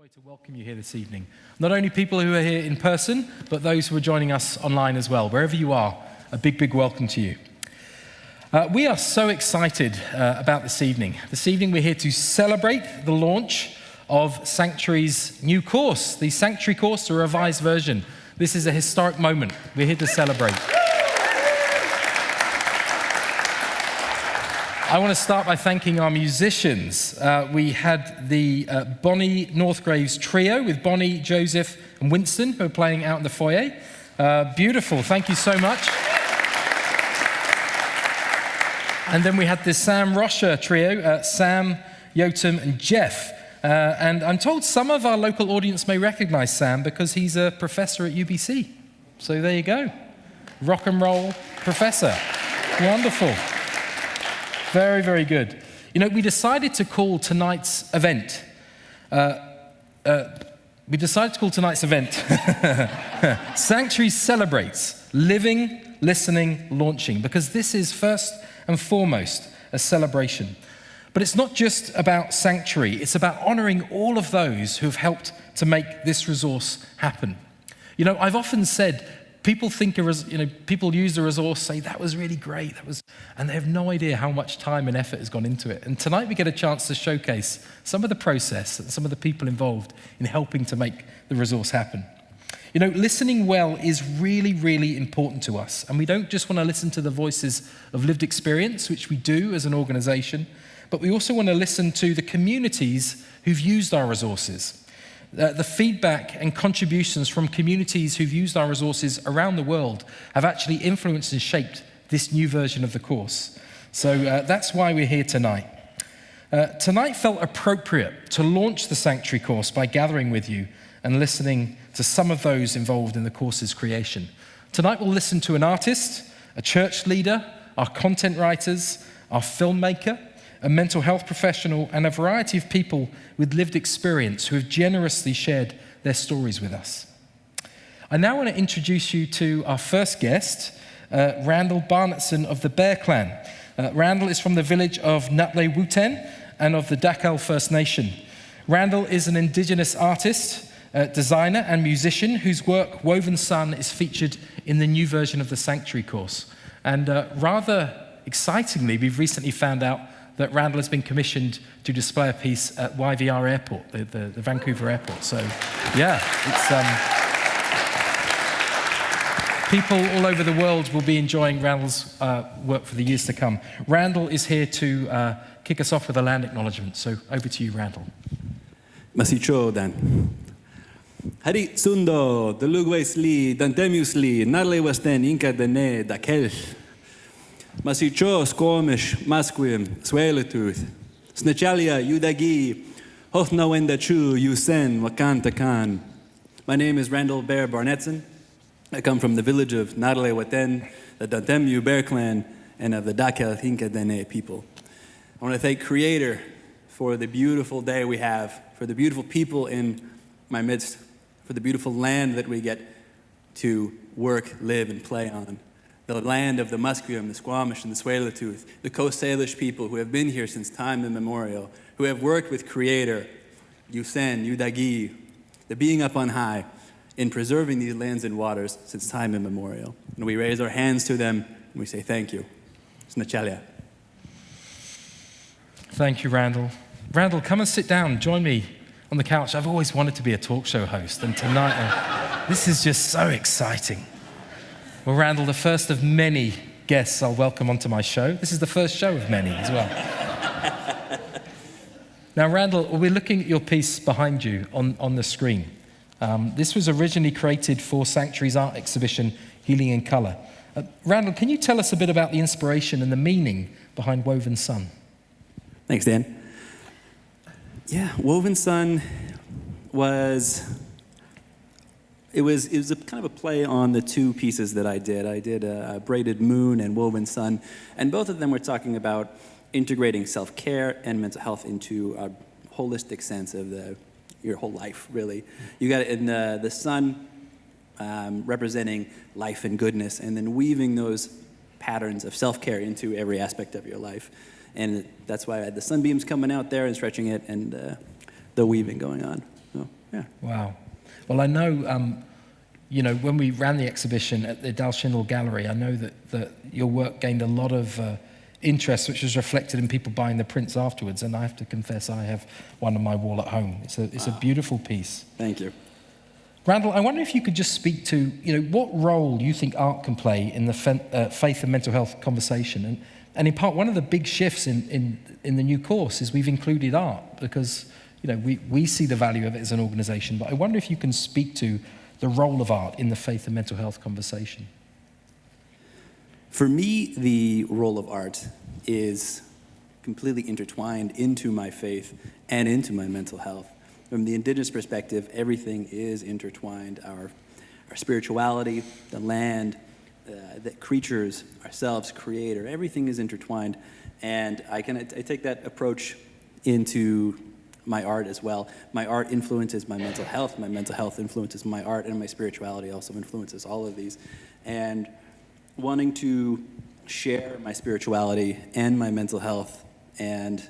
joy to welcome you here this evening. Not only people who are here in person, but those who are joining us online as well. Wherever you are, a big, big welcome to you. We are so excited about this evening. This evening we're here to celebrate the launch of Sanctuary's new course, the Sanctuary course, a revised version. This is a historic moment. We're here to celebrate. I want to start by thanking our musicians. We had the Bonnie Northgraves trio with Bonnie, Joseph, and Winston, who are playing out in the foyer. Beautiful, thank you so much. And then we had the Sam Rocher trio, Sam, Yotam, and Jeff. And I'm told some of our local audience may recognize Sam because he's a professor at UBC. So there you go. Rock and roll professor. Wonderful. Very, very good. You know, we decided to call tonight's event, Sanctuary Celebrates Living, Listening, Launching, because this is first and foremost a celebration. But it's not just about Sanctuary, it's about honoring all of those who have helped to make this resource happen. You know, I've often said, people use the resource, say that was really great, and they have no idea how much time and effort has gone into it. And tonight we get a chance to showcase some of the process and some of the people involved in helping to make the resource happen. You know, listening well is really, really important to us. And we don't just want to listen to the voices of lived experience, which we do as an organization, but we also want to listen to the communities who've used our resources. The feedback and contributions from communities who've used our resources around the world have actually influenced and shaped this new version of the course. So that's why we're here tonight. Tonight felt appropriate to launch the Sanctuary course by gathering with you and listening to some of those involved in the course's creation. Tonight we'll listen to an artist, a church leader, our content writers, our filmmaker, a mental health professional, and a variety of people with lived experience who have generously shared their stories with us. I now want to introduce you to our first guest, Randall Barnettson of the Bear Clan. Randall is from the village of Natle-Wuten and of the Dakal First Nation. Randall is an Indigenous artist, designer, and musician whose work, Woven Sun, is featured in the new version of the Sanctuary course. And rather excitingly, we've recently found out that Randall has been commissioned to display a piece at YVR Airport, the Vancouver Airport. So, yeah, it's people all over the world will be enjoying Randall's work for the years to come. Randall is here to kick us off with a land acknowledgement. So, over to you, Randall. Masicho dan. Hari sundo, delugweisli, dantemusli, narle wasten inca dene dakel. Masicho, Squamish, Masquim, Swalatuth, Snachalia, Udagi, Hothnawenda-chu, Yusen, Wakantakan. My name is Randall Bear Barnettson. I come from the village of Natle-Wuten, the Dantemu Bear Clan, and of the Dakel Hinka Dene people. I want to thank Creator for the beautiful day we have, for the beautiful people in my midst, for the beautiful land that we get to work, live, and play on. The land of the Musqueam, the Squamish, and the Tsleil-Waututh, the Coast Salish people who have been here since time immemorial, who have worked with Creator, Yusen, Udagi, the being up on high, in preserving these lands and waters since time immemorial. And we raise our hands to them, and we say thank you. Snachalia. Thank you, Randall. Randall, come and sit down. Join me on the couch. I've always wanted to be a talk show host, and tonight, this is just so exciting. Well, Randall, the first of many guests I'll welcome onto my show. This is the first show of many as well. Now, Randall, we're looking at your piece behind you on the screen. This was originally created for Sanctuary's art exhibition, Healing in Color. Randall, can you tell us a bit about the inspiration and the meaning behind Woven Sun? Thanks, Dan. Yeah, Woven Sun was... It was a kind of a play on the two pieces that I did. I did a Braided Moon and Woven Sun, and both of them were talking about integrating self-care and mental health into a holistic sense of your whole life, really. You got it in the sun representing life and goodness, and then weaving those patterns of self-care into every aspect of your life. And that's why I had the sunbeams coming out there and stretching it, and the weaving going on. So Yeah. Wow. Well, I know, when we ran the exhibition at the Dalshinel Gallery, I know that your work gained a lot of interest, which was reflected in people buying the prints afterwards. And I have to confess, I have one on my wall at home. It's a beautiful piece. Thank you. Randall, I wonder if you could just speak to, what role you think art can play in the faith and mental health conversation. And in part, one of the big shifts in the new course is we've included art because, we see the value of it as an organization. But I wonder if you can speak to the role of art in the faith and mental health conversation. For me, the role of art is completely intertwined into my faith and into my mental health. From the indigenous perspective, everything is intertwined. Our spirituality, the land, the creatures, ourselves, creator, everything is intertwined. And I take that approach into my art as well. My art influences my mental health influences my art, and my spirituality also influences all of these. And wanting to share my spirituality and my mental health and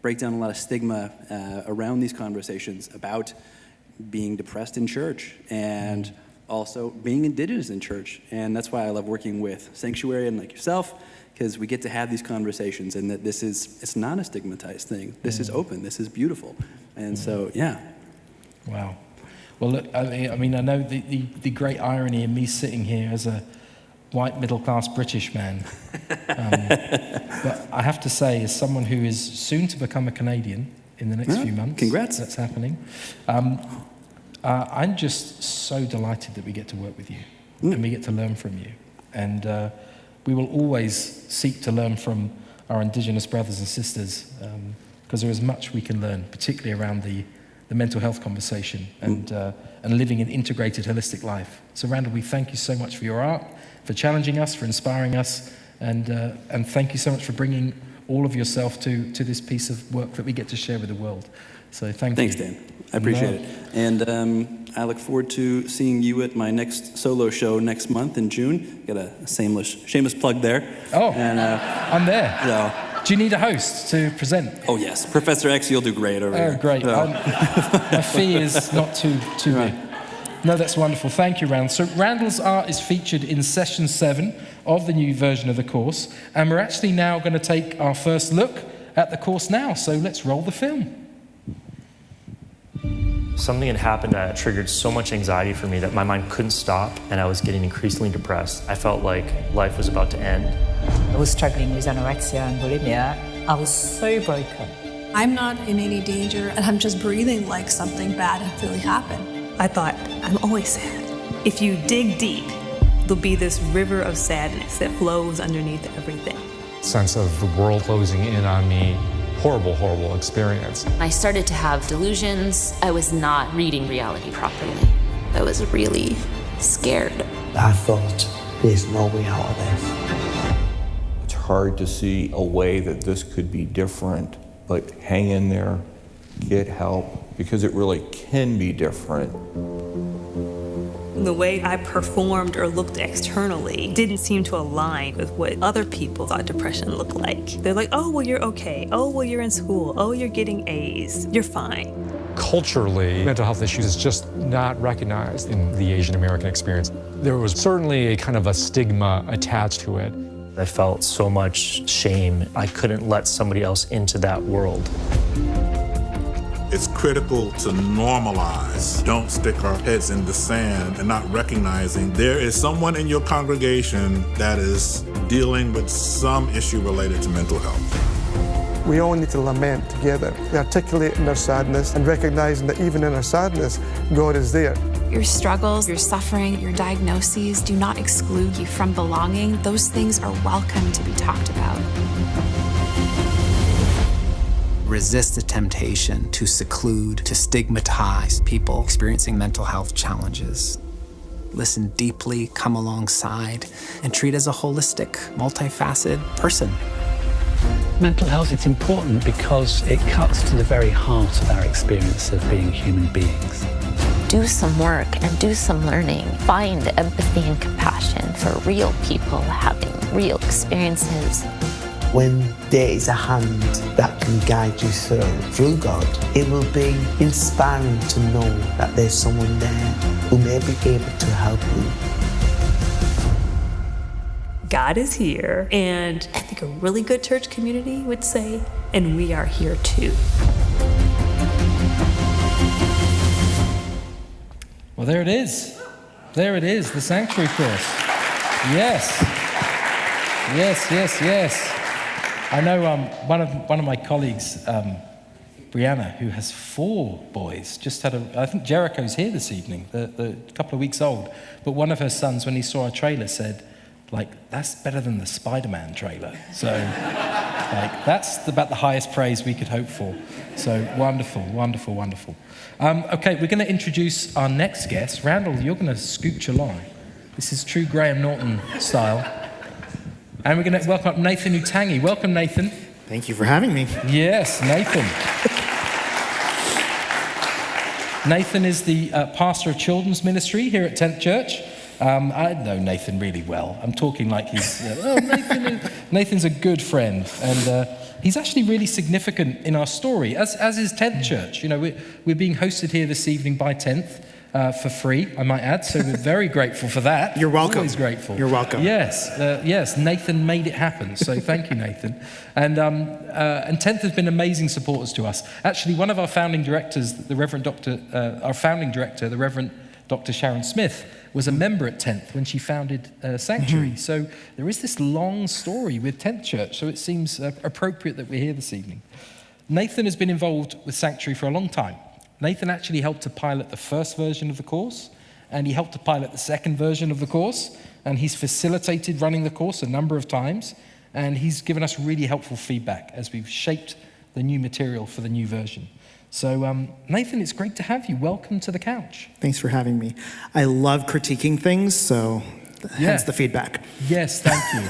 break down a lot of stigma around these conversations about being depressed in church and also being indigenous in church. And that's why I love working with Sanctuary and like yourself, because we get to have these conversations, and that it's not a stigmatized thing. This is open, this is beautiful. And so, yeah. Wow. Well, look, I mean, I know the great irony in me sitting here as a white middle-class British man. But I have to say, as someone who is soon to become a Canadian in the next few months, congrats. That's happening. I'm just so delighted that we get to work with you and we get to learn from you. And we will always seek to learn from our Indigenous brothers and sisters because there is much we can learn, particularly around the mental health conversation and living an integrated, holistic life. So, Randall, we thank you so much for your art, for challenging us, for inspiring us, and thank you so much for bringing all of yourself to this piece of work that we get to share with the world. So thanks, you. Thanks, Dan. I appreciate it. And I look forward to seeing you at my next solo show next month in June. Got a shameless plug there. Oh, and, I'm there. So. Do you need a host to present? Oh, yes. Professor X, you'll do great over here. Oh, great. My fee is not too big. No, that's wonderful. Thank you, Randall. So Randall's art is featured in session 7 of the new version of the course, and we're actually now going to take our first look at the course now. So let's roll the film. Something had happened that triggered so much anxiety for me that my mind couldn't stop, and I was getting increasingly depressed. I felt like life was about to end. I was struggling with anorexia and bulimia. I was so broken. I'm not in any danger, and I'm just breathing like something bad had really happened. I thought, I'm always sad. If you dig deep, there'll be this river of sadness that flows underneath everything. Sense of the world closing in on me. Horrible, horrible experience. I started to have delusions. I was not reading reality properly. I was really scared. I thought, there's no way out of this. It's hard to see a way that this could be different, but hang in there, get help, because it really can be different. The way I performed or looked externally didn't seem to align with what other people thought depression looked like. They're like, oh, well, you're okay. Oh, well, you're in school. Oh, you're getting A's. You're fine. Culturally, mental health issues is just not recognized in the Asian American experience. There was certainly a kind of a stigma attached to it. I felt so much shame. I couldn't let somebody else into that world. It's critical to normalize. Don't stick our heads in the sand and not recognizing there is someone in your congregation that is dealing with some issue related to mental health. We all need to lament together, articulating our sadness and recognizing that even in our sadness, God is there. Your struggles, your suffering, your diagnoses do not exclude you from belonging. Those things are welcome to be talked about. Resist the temptation to seclude, to stigmatize people experiencing mental health challenges. Listen deeply, come alongside, and treat as a holistic, multifaceted person. Mental health is important because it cuts to the very heart of our experience of being human beings. Do some work and do some learning. Find empathy and compassion for real people having real experiences. when there is a hand that can guide you through God, it will be inspiring to know that there's someone there who may be able to help you. God is here, and I think a really good church community would say, and we are here too. Well, there it is. There it is, the Sanctuary course. Yes. Yes, yes, yes. I know one of my colleagues, Brianna, who has 4 boys, just had I think Jericho's here this evening, the couple of weeks old, but one of her sons, when he saw our trailer, said, like, that's better than the Spider-Man trailer. So, like, that's about the highest praise we could hope for. So, wonderful, wonderful, wonderful. Okay, we're going to introduce our next guest. Randall, you're going to scooch along. This is true Graham Norton style. And we're going to welcome up Nathan Utangi. Welcome, Nathan. Thank you for having me. Yes, Nathan. Nathan is the pastor of children's ministry here at 10th Church. I know Nathan really well. I'm talking like he's... Nathan's a good friend, and he's actually really significant in our story, as is 10th Church. You know, we're being hosted here this evening by 10th for free, I might add, so we're very grateful for that. You're welcome. Always grateful. You're welcome. Yes, yes, Nathan made it happen, so thank you, Nathan. And 10th has been amazing supporters to us. Actually, one of our founding directors, the Reverend Dr. Sharon Smith, was a member at 10th when she founded Sanctuary. So there is this long story with 10th Church, so it seems appropriate that we're here this evening. Nathan has been involved with Sanctuary for a long time. Nathan actually helped to pilot the first version of the course, and he helped to pilot the second version of the course, and he's facilitated running the course a number of times, and he's given us really helpful feedback as we've shaped the new material for the new version. So, Nathan, it's great to have you. Welcome to the couch. Thanks for having me. I love critiquing things, so hence the feedback. Yes, thank you.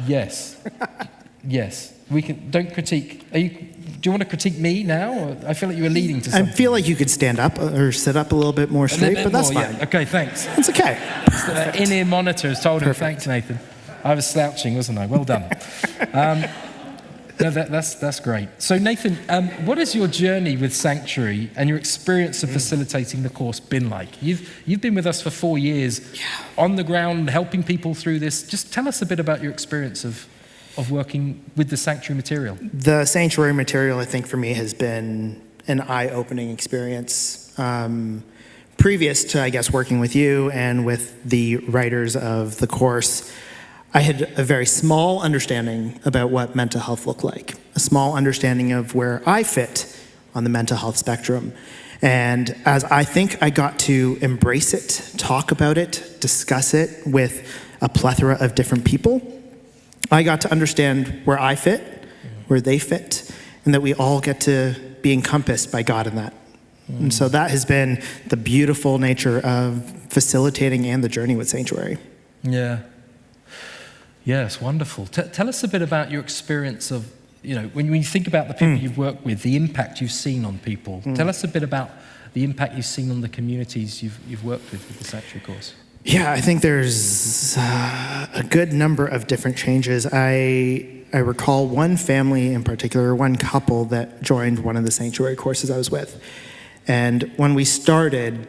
Yes. Yes. We can. Don't critique. Do you want to critique me now? Or I feel like you were leading to something. I feel like you could stand up or sit up a little bit more straight, but that's fine. Yeah. Okay, thanks. It's okay. The in-ear monitor has told him, thanks, Nathan. I was slouching, wasn't I? Well done. No, that's great. So Nathan, what has your journey with Sanctuary and your experience of facilitating the course been like? You've been with us for 4 years, on the ground, helping people through this. Just tell us a bit about your experience of working with the Sanctuary material. The Sanctuary material, I think, for me has been an eye-opening experience. Previous to, I guess, working with you and with the writers of the course, I had a very small understanding about what mental health looked like, a small understanding of where I fit on the mental health spectrum. And as I think I got to embrace it, talk about it, discuss it with a plethora of different people, I got to understand where I fit, where they fit, and that we all get to be encompassed by God in that. And so that has been the beautiful nature of facilitating and the journey with Sanctuary. Yeah. Yes, wonderful. Tell us a bit about your experience of, you know, when you think about the people you've worked with, the impact you've seen on people. Tell us a bit about the impact you've seen on the communities you've worked with the Sanctuary course. Yeah, I think there's a good number of different changes. I recall one family in particular, one couple that joined one of the Sanctuary courses I was with. And when we started,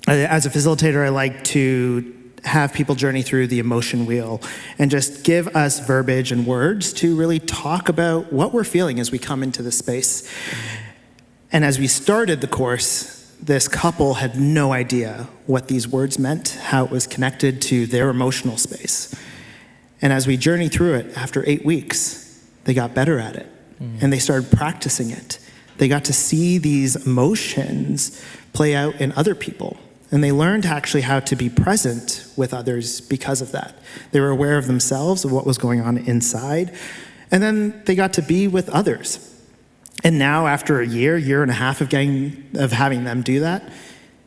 as a facilitator, I like to have people journey through the emotion wheel and just give us verbiage and words to really talk about what we're feeling as we come into this space. And as we started the course, this couple had no idea what these words meant, how it was connected to their emotional space. And as we journeyed through it, after 8 weeks, they got better at it and they started practicing it. They got to see these emotions play out in other people. And they learned actually how to be present with others because of that. They were aware of themselves, of what was going on inside. And then they got to be with others. And now after a year and a half of having them do that,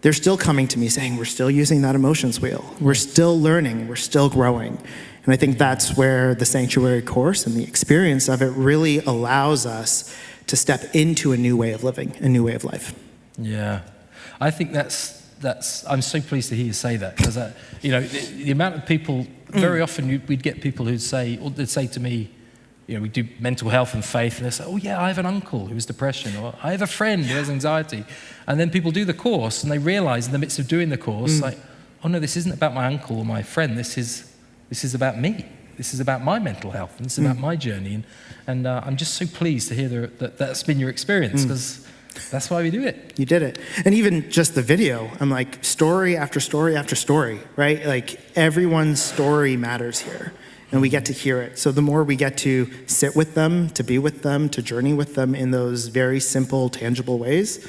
they're still coming to me saying, we're still using that emotions wheel. We're still learning, we're still growing. And I think that's where the Sanctuary course and the experience of it really allows us to step into a new way of living, a new way of life. Yeah, I think that's I'm so pleased to hear you say that, because you know, the amount of people, very often we'd get people who'd say to me, we do mental health and faith, and they say, oh yeah, I have an uncle who has depression, or I have a friend who has anxiety. And then people do the course and they realize in the midst of doing the course, like, oh no, this isn't about my uncle or my friend, this is about me. This is about my mental health, and this is about my journey. And I'm just so pleased to hear that that's been your experience, because that's why we do it. You did it. And even just the video, I'm like, story after story after story, right? Like, everyone's story matters here, and we get to hear it. So the more we get to sit with them, to be with them, to journey with them in those very simple, tangible ways,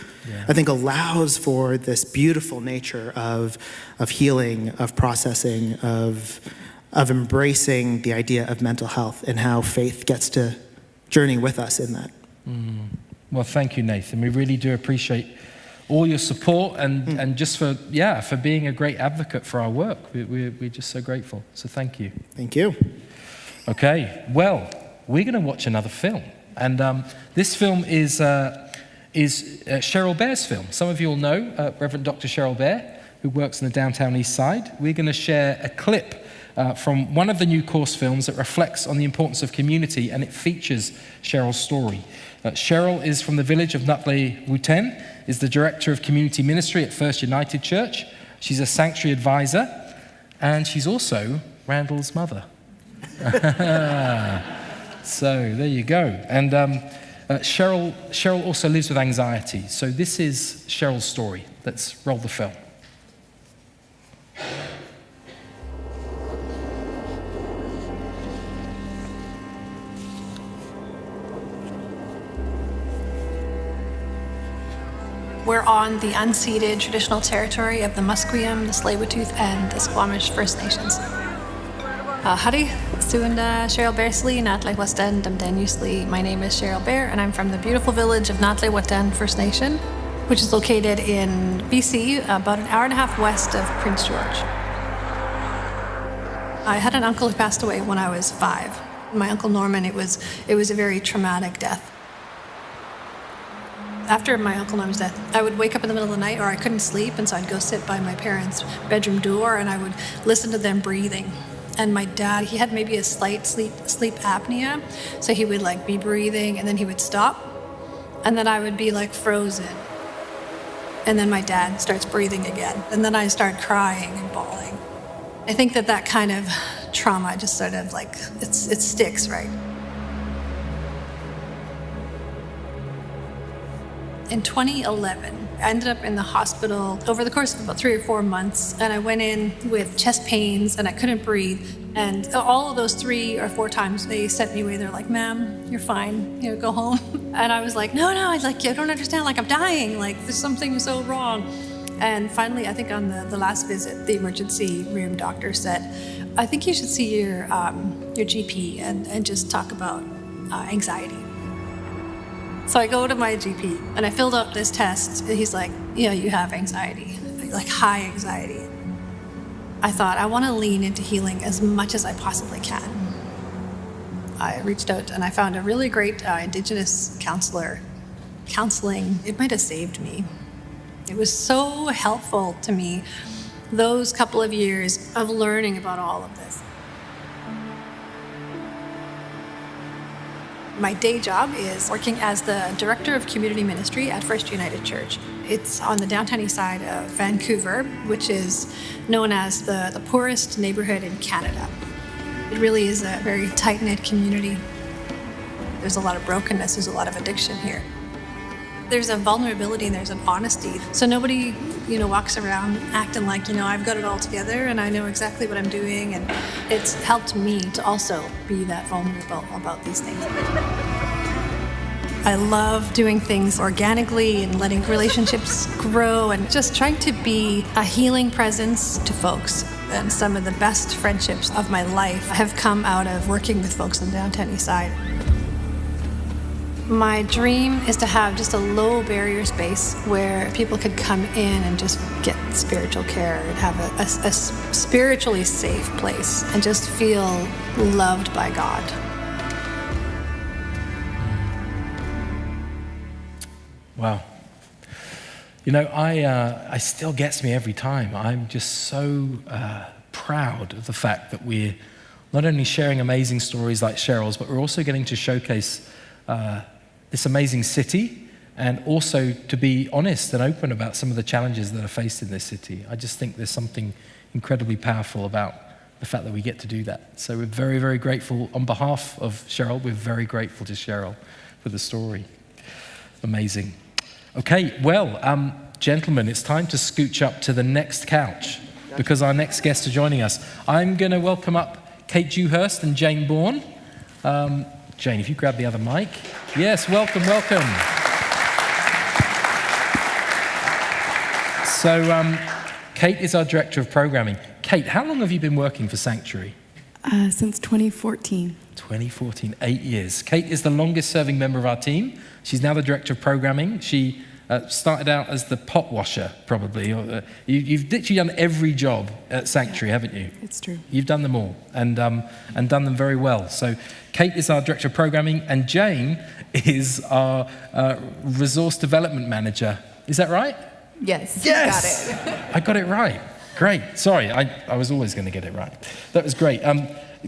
I think allows for this beautiful nature of healing, of processing, of embracing the idea of mental health, and how faith gets to journey with us in that. Well, thank you, Nathan. We really do appreciate all your support and just for being a great advocate for our work. We're just so grateful. So thank you. Thank you. Okay, well, we're going to watch another film. And this film is Cheryl Bair's film. Some of you will know Reverend Dr. Cheryl Bair, who works in the downtown east side. We're going to share a clip from one of the new course films that reflects on the importance of community, and it features Cheryl's story. Cheryl is from the village of Nutley Wuten, is the director of community ministry at First United Church. She's a sanctuary advisor, and she's also Randall's mother. So there you go. And Cheryl also lives with anxiety. So this is Cheryl's story. Let's roll the film. We're on the unceded traditional territory of the Musqueam, the Tsleil-Waututh, and the Squamish First Nations. Howdy, Suanda Cheryl Bearslee, Natley Weston, Damdanuslee. My name is Cheryl Bair, and I'm from the beautiful village of Natley Weston First Nation, which is located in BC, about an hour and a half west of Prince George. I had an uncle who passed away when I was 5. My Uncle Norman, it was a very traumatic death. After my Uncle Norman's death, I would wake up in the middle of the night, or I couldn't sleep, and so I'd go sit by my parents' bedroom door, and I would listen to them breathing. And my dad, he had maybe a slight sleep apnea, so he would like be breathing, and then he would stop, and then I would be like frozen. And then my dad starts breathing again, and then I start crying and bawling. I think that kind of trauma just sort of like, it sticks, right? In 2011, I ended up in the hospital over the course of about 3 or 4 months, and I went in with chest pains and I couldn't breathe. And all of those 3 or 4 times they sent me away. They're like, "Ma'am, you're fine. Go home." And I was like, "No, I don't understand. Like, I'm dying. Like, there's something so wrong." And finally, I think on the last visit, the emergency room doctor said, "I think you should see your GP and just talk about anxiety." So I go to my GP and I filled out this test. He's like, "Yeah, you have anxiety, like high anxiety." I thought, I want to lean into healing as much as I possibly can. I reached out and I found a really great Indigenous counselor. Counseling, it might have saved me. It was so helpful to me, those couple of years of learning about all of this. My day job is working as the Director of Community Ministry at First United Church. It's on the downtown east side of Vancouver, which is known as the poorest neighborhood in Canada. It really is a very tight-knit community. There's a lot of brokenness, there's a lot of addiction here. There's a vulnerability and there's an honesty. So nobody, walks around acting like, I've got it all together and I know exactly what I'm doing. And it's helped me to also be that vulnerable about these things. I love doing things organically and letting relationships grow and just trying to be a healing presence to folks. And some of the best friendships of my life have come out of working with folks on the downtown east side. My dream is to have just a low barrier space where people could come in and just get spiritual care and have a spiritually safe place and just feel loved by God. Wow. I still gets me every time. I'm just so proud of the fact that we're not only sharing amazing stories like Cheryl's, but we're also getting to showcase this amazing city, and also to be honest and open about some of the challenges that are faced in this city. I just think there's something incredibly powerful about the fact that we get to do that. So we're very, very grateful. On behalf of Cheryl, we're very grateful to Cheryl for the story. Amazing. Okay, well, gentlemen, it's time to scooch up to the next couch because our next guests are joining us. I'm going to welcome up Kate Dewhurst and Jane Bourne. Jane, if you grab the other mic. Yes, welcome, welcome. So Kate is our Director of Programming. Kate, how long have you been working for Sanctuary? Since 2014. 2014, 8 years. Kate is the longest serving member of our team. She's now the Director of Programming. She started out as the pot washer, probably. You've literally done every job at Sanctuary, haven't you? It's true. You've done them all and done them very well. So Kate is our Director of Programming, and Jane is our Resource Development Manager. Is that right? Yes. Yes! You got it. I got it right. Great. Sorry, I was always going to get it right. That was great.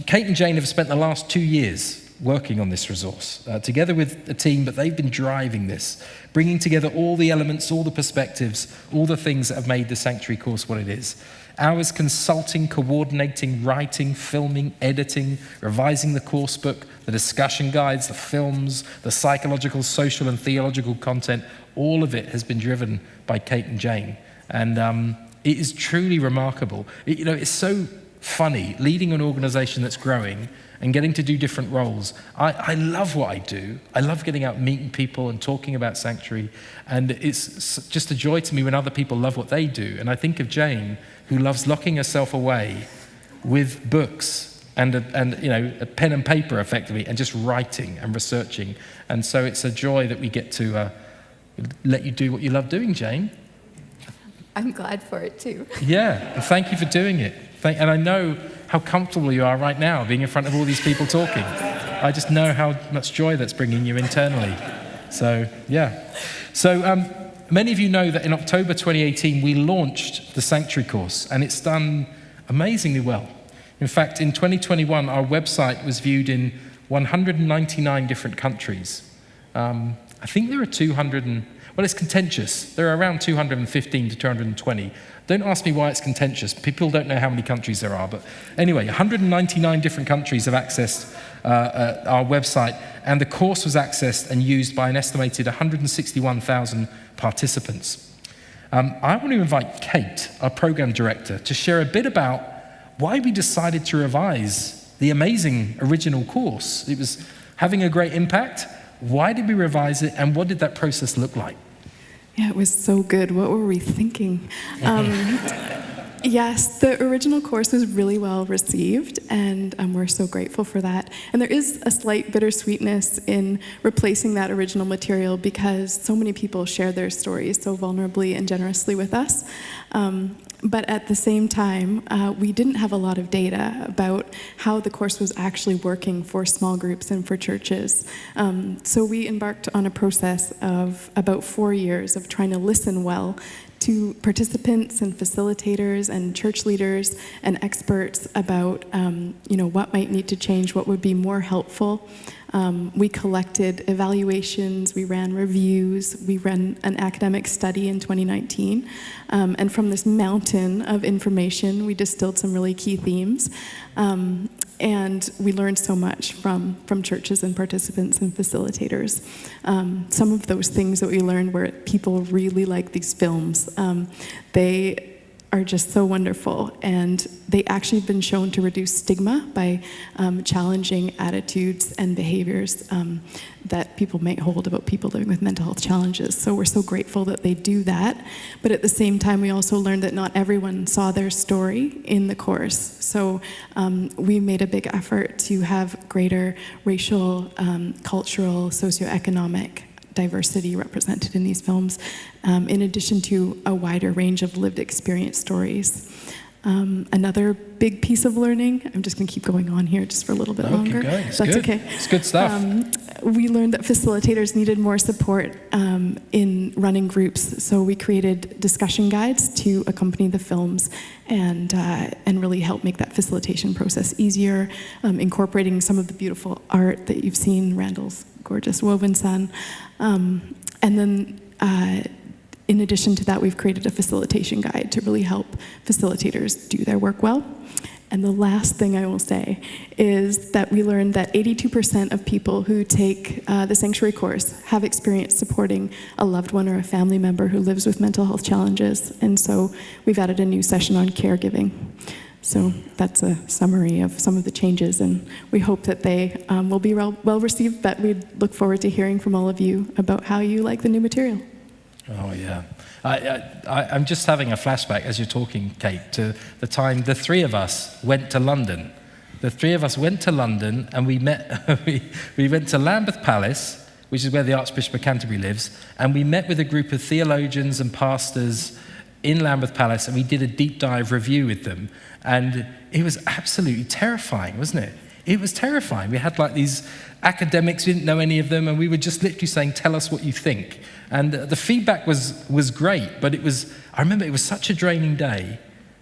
Kate and Jane have spent the last 2 years working on this resource, together with a team, but they've been driving this, bringing together all the elements, all the perspectives, all the things that have made the Sanctuary course what it is. Hours consulting, coordinating, writing, filming, editing, revising the course book, the discussion guides, the films, the psychological, social, and theological content, all of it has been driven by Kate and Jane. And it is truly remarkable. It's so funny leading an organization that's growing and getting to do different roles. I love what I do. I love getting out, meeting people and talking about Sanctuary. And it's just a joy to me when other people love what they do. And I think of Jane, who loves locking herself away with books and a pen and paper, effectively, and just writing and researching. And so it's a joy that we get to let you do what you love doing, Jane. I'm glad for it too. Yeah, and thank you for doing it. And I know how comfortable you are right now being in front of all these people talking. I just know how much joy that's bringing you internally. So, yeah. So many of you know that in October 2018, we launched the Sanctuary course, and it's done amazingly well. In fact, in 2021, our website was viewed in 199 different countries. I think there are 200 well, it's contentious. There are around 215 to 220. Don't ask me why it's contentious. People don't know how many countries there are. But anyway, 199 different countries have accessed our website, and the course was accessed and used by an estimated 161,000 participants. I want to invite Kate, our program director, to share a bit about why we decided to revise the amazing original course. It was having a great impact. Why did we revise it, and what did that process look like? Yeah, it was so good. What were we thinking? Yes, the original course was really well received, and we're so grateful for that. And there is a slight bittersweetness in replacing that original material because so many people share their stories so vulnerably and generously with us. But at the same time, we didn't have a lot of data about how the course was actually working for small groups and for churches. So we embarked on a process of about 4 years of trying to listen well to participants and facilitators and church leaders and experts about what might need to change, what would be more helpful. We collected evaluations, we ran reviews, we ran an academic study in 2019. And from this mountain of information, we distilled some really key themes. And we learned so much from churches and participants and facilitators. Some of those things that we learned were people really like these films. They are just so wonderful, and they actually have been shown to reduce stigma by challenging attitudes and behaviors that people may hold about people living with mental health challenges. So we're so grateful that they do that. But at the same time, we also learned that not everyone saw their story in the course. So we made a big effort to have greater racial, cultural, socioeconomic diversity represented in these films, in addition to a wider range of lived experience stories. Another big piece of learning, I'm just going to keep going on here just for a little bit longer. Keep going. It's That's good. okay. It's good stuff. We learned that facilitators needed more support in running groups, so we created discussion guides to accompany the films and really help make that facilitation process easier, incorporating some of the beautiful art that you've seen, Randall's gorgeous woven sun. And then in addition to that, we've created a facilitation guide to really help facilitators do their work well. And the last thing I will say is that we learned that 82% of people who take the Sanctuary course have experience supporting a loved one or a family member who lives with mental health challenges. And so we've added a new session on caregiving. So that's a summary of some of the changes, and we hope that they will be well received, but we look forward to hearing from all of you about how you like the new material. Oh, yeah. I'm just having a flashback as you're talking, Kate, to the time the three of us went to London. The three of us went to London and we met, we went to Lambeth Palace, which is where the Archbishop of Canterbury lives, and we met with a group of theologians and pastors in Lambeth Palace, and we did a deep dive review with them. And it was absolutely terrifying, wasn't it? It was terrifying. We had like these academics, we didn't know any of them, and we were just literally saying, tell us what you think. And the feedback was great, but I remember it was such a draining day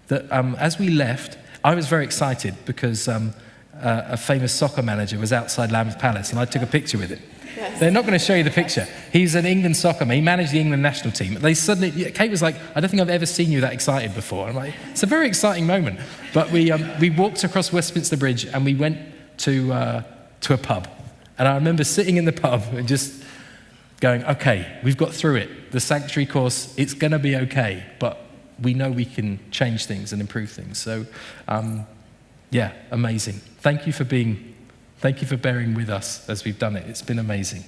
that as we left, I was very excited because a famous soccer manager was outside Lambeth Palace, and I took a picture with him. Yes. They're not going to show you the picture. He's an England soccer man. He managed the England national team. Kate was like, I don't think I've ever seen you that excited before. I'm like, it's a very exciting moment. But we walked across Westminster Bridge and we went to a pub. And I remember sitting in the pub and just going, okay, we've got through it. The Sanctuary course, it's going to be okay, but we know we can change things and improve things. So, yeah, amazing. Thank you for bearing with us as we've done it. It's been amazing.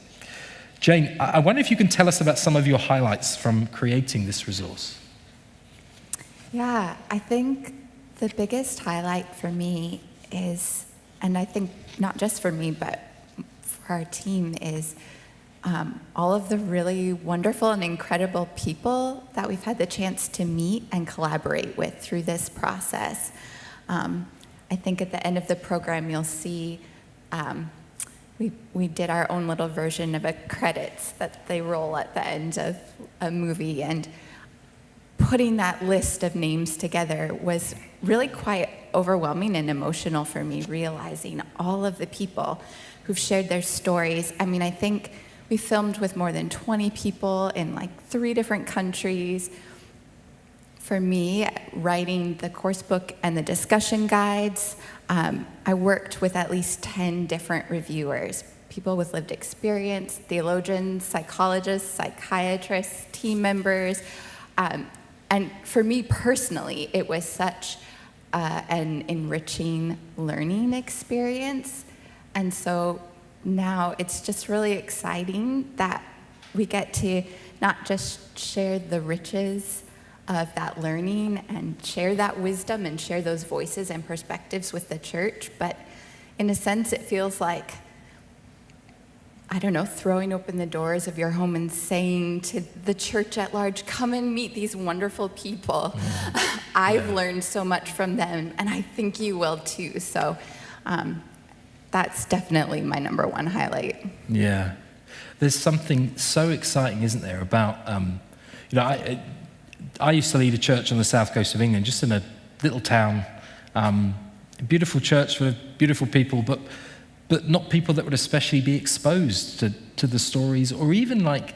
Jane, I wonder if you can tell us about some of your highlights from creating this resource. Yeah, I think the biggest highlight for me is, and I think not just for me, but for our team, is all of the really wonderful and incredible people that we've had the chance to meet and collaborate with through this process. I think at the end of the program, you'll see we did our own little version of a credits that they roll at the end of a movie, and putting that list of names together was really quite overwhelming and emotional for me, realizing all of the people who've shared their stories. I mean, I think we filmed with more than 20 people in like 3 different countries. For me, writing the course book and the discussion guides, I worked with at least 10 different reviewers, people with lived experience, theologians, psychologists, psychiatrists, team members. And for me personally, it was such an enriching learning experience. And so now it's just really exciting that we get to not just share the riches of that learning and share that wisdom and share those voices and perspectives with the church, but in a sense it feels like, I don't know, throwing open the doors of your home and saying to the church at large, come and meet these wonderful people. I've learned so much from them, and I think you will too. So that's definitely my number one highlight. Yeah. There's something so exciting, isn't there, about, I used to lead a church on the south coast of England, just in a little town, a beautiful church full of beautiful people, but not people that would especially be exposed to the stories, or even like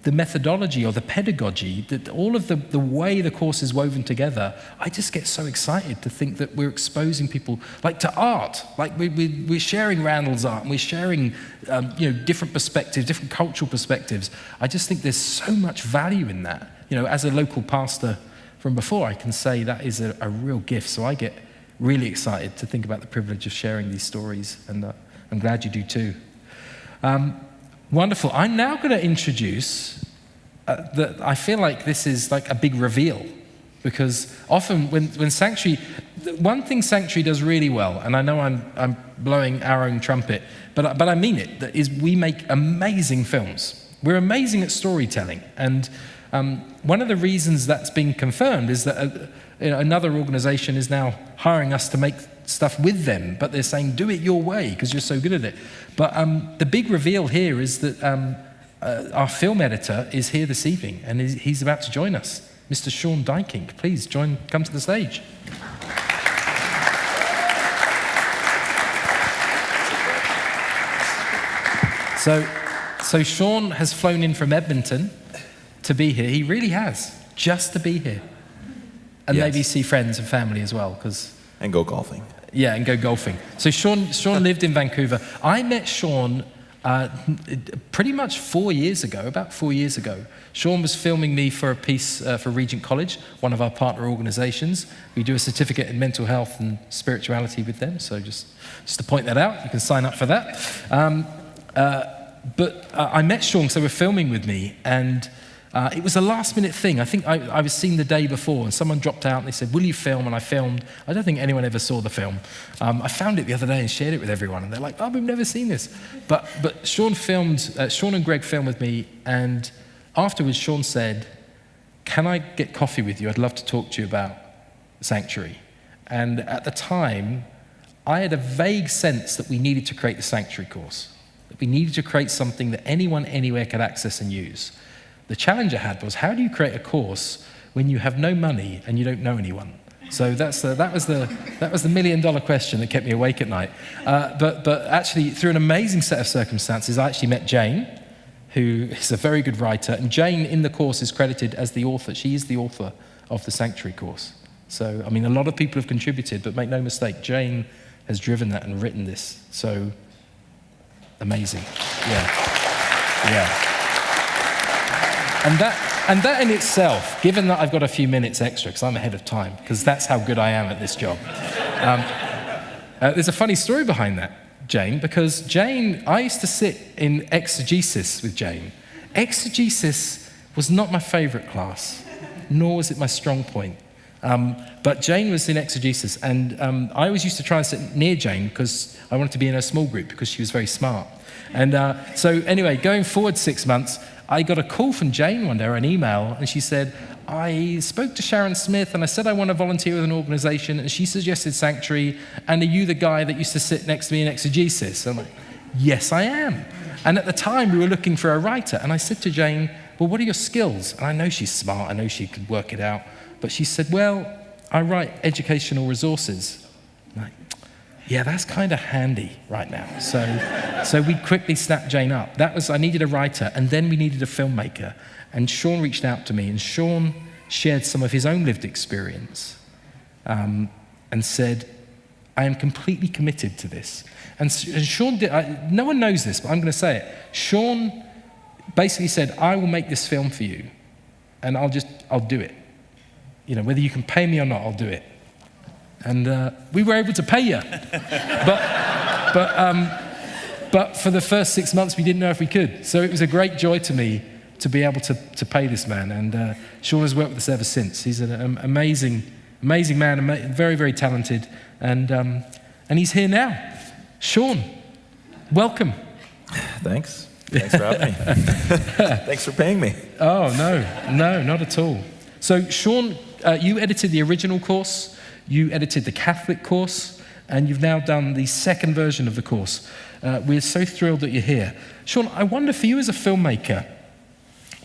the methodology or the pedagogy, that all of the way the course is woven together. I just get so excited to think that we're exposing people like to art, like we're sharing Randall's art, and we're sharing different perspectives, different cultural perspectives. I just think there's so much value in that. As a local pastor from before, I can say that is a real gift. So I get really excited to think about the privilege of sharing these stories, and I'm glad you do too. Wonderful. I'm now going to introduce, I feel like this is like a big reveal, because often when Sanctuary, one thing Sanctuary does really well, and I know I'm blowing our own trumpet, but I mean it, that is we make amazing films. We're amazing at storytelling, and one of the reasons that's been confirmed is that another organization is now hiring us to make stuff with them, but they're saying, do it your way because you're so good at it. But the big reveal here is that our film editor is here this evening, and he's about to join us. Mr. Sean Dykink, please come to the stage. So Sean has flown in from Edmonton to be here. He really has, just to be here. And maybe see friends and family as well. And go golfing. Yeah, and go golfing. So Sean lived in Vancouver. I met Sean pretty much about 4 years ago. Sean was filming me for a piece for Regent College, one of our partner organizations. We do a certificate in mental health and spirituality with them, so just to point that out, you can sign up for that. But I met Sean because they were filming with me, and it was a last-minute thing. I think I was seen the day before, and someone dropped out, and they said, will you film? And I filmed. I don't think anyone ever saw the film. I found it the other day and shared it with everyone, and they're like, oh, we've never seen this. But Sean and Greg filmed with me, and afterwards Sean said, can I get coffee with you? I'd love to talk to you about Sanctuary. And at the time, I had a vague sense that we needed to create the Sanctuary course, that we needed to create something that anyone, anywhere could access and use. The challenge I had was, how do you create a course when you have no money and you don't know anyone? So that was the $1 million question that kept me awake at night. But actually, through an amazing set of circumstances, I actually met Jane, who is a very good writer. And Jane, in the course, is credited as the author. She is the author of the Sanctuary course. So, I mean, a lot of people have contributed, but make no mistake, Jane has driven that and written this. So, amazing. Yeah. And that in itself, given that I've got a few minutes extra, because I'm ahead of time, because that's how good I am at this job. There's a funny story behind that, Jane, because I used to sit in exegesis with Jane. Exegesis was not my favorite class, nor was it my strong point. But Jane was in exegesis, and I always used to try and sit near Jane because I wanted to be in her small group because she was very smart. And so anyway, going forward 6 months, I got a call from Jane one day, or an email, and she said, I spoke to Sharon Smith and I said I want to volunteer with an organization, and she suggested Sanctuary, and are you the guy that used to sit next to me in exegesis? I'm like, yes, I am. And at the time, we were looking for a writer, and I said to Jane, well, what are your skills? And I know she's smart, I know she could work it out, but she said, well, I write educational resources. I'm like, yeah, that's kind of handy right now. So we quickly snapped Jane up. I needed a writer, and then we needed a filmmaker. And Sean reached out to me, and Sean shared some of his own lived experience and said, I am completely committed to this. And Sean did, no one knows this, but I'm going to say it. Sean basically said, I will make this film for you, and I'll do it. You know, whether you can pay me or not, I'll do it. And we were able to pay you. But for the first 6 months, we didn't know if we could. So it was a great joy to me to be able to pay this man. And Sean has worked with us ever since. He's an amazing man, very, very talented. And he's here now. Sean, welcome. Thanks. Thanks for having me. Thanks for paying me. Oh, no, not at all. So Sean, you edited the original course. You edited the Catholic course, and you've now done the second version of the course. We're so thrilled that you're here. Sean, I wonder for you as a filmmaker,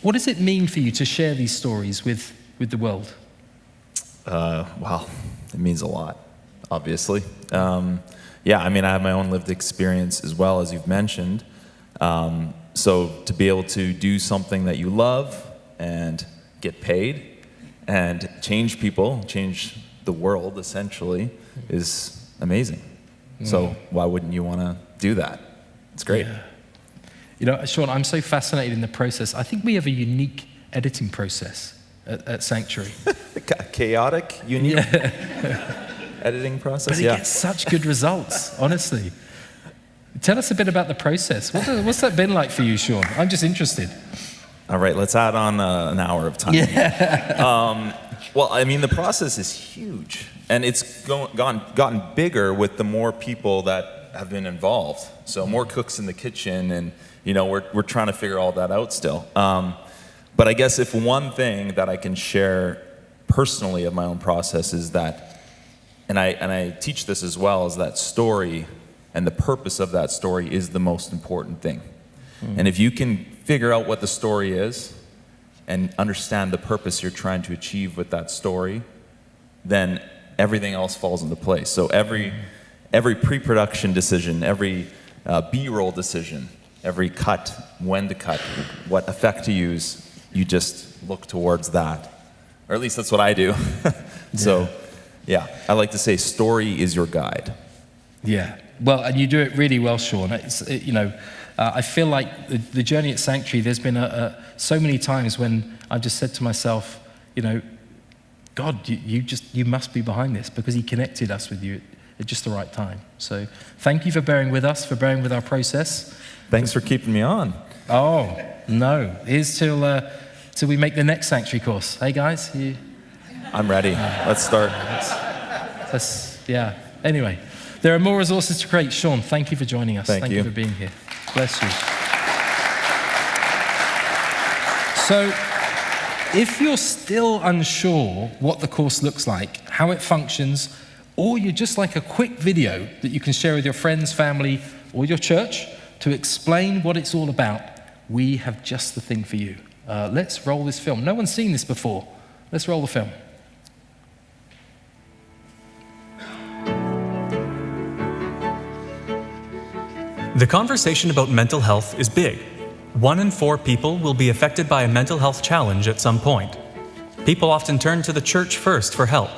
what does it mean for you to share these stories with the world? Well, it means a lot, obviously. Yeah, I mean, I have my own lived experience as well, as you've mentioned. So to be able to do something that you love and get paid and change people, change the world, essentially, is amazing. So why wouldn't you want to do that? It's great. Yeah. You know, Sean, I'm so fascinated in the process. I think we have a unique editing process at Sanctuary. Chaotic, unique editing process. But it gets such good results, honestly. Tell us a bit about the process. What's that been like for you, Sean? I'm just interested. All right, let's add on an hour of time. Yeah. Well, I mean, the process is huge, and it's gotten bigger with the more people that have been involved. So more cooks in the kitchen, and you know, we're trying to figure all that out still. But I guess if one thing that I can share personally of my own process is that, and I teach this as well, is that story and the purpose of that story is the most important thing. And if you can figure out what the story is and understand the purpose you're trying to achieve with that story, then everything else falls into place. So every pre-production decision, every B-roll decision, every cut, when to cut, what effect to use, you just look towards that. Or at least that's what I do. So, yeah, I like to say story is your guide. Yeah, well, and you do it really well, Sean. I feel like the journey at Sanctuary, there's been so many times when I've just said to myself, God, you must be behind this, because he connected us with you at just the right time. So thank you for bearing with us, for bearing with our process. Thanks for keeping me on. Oh, no. Here's till we make the next Sanctuary course. Hey, guys? I'm ready. Let's start. Yeah. Anyway, there are more resources to create. Sean, thank you for joining us. Thank you for being here. Bless you. So, if you're still unsure what the course looks like, how it functions, or you'd just like a quick video that you can share with your friends, family, or your church to explain what it's all about, we have just the thing for you. Let's roll this film. No one's seen this before. Let's roll the film. The conversation about mental health is big. 1 in 4 people will be affected by a mental health challenge at some point. People often turn to the church first for help.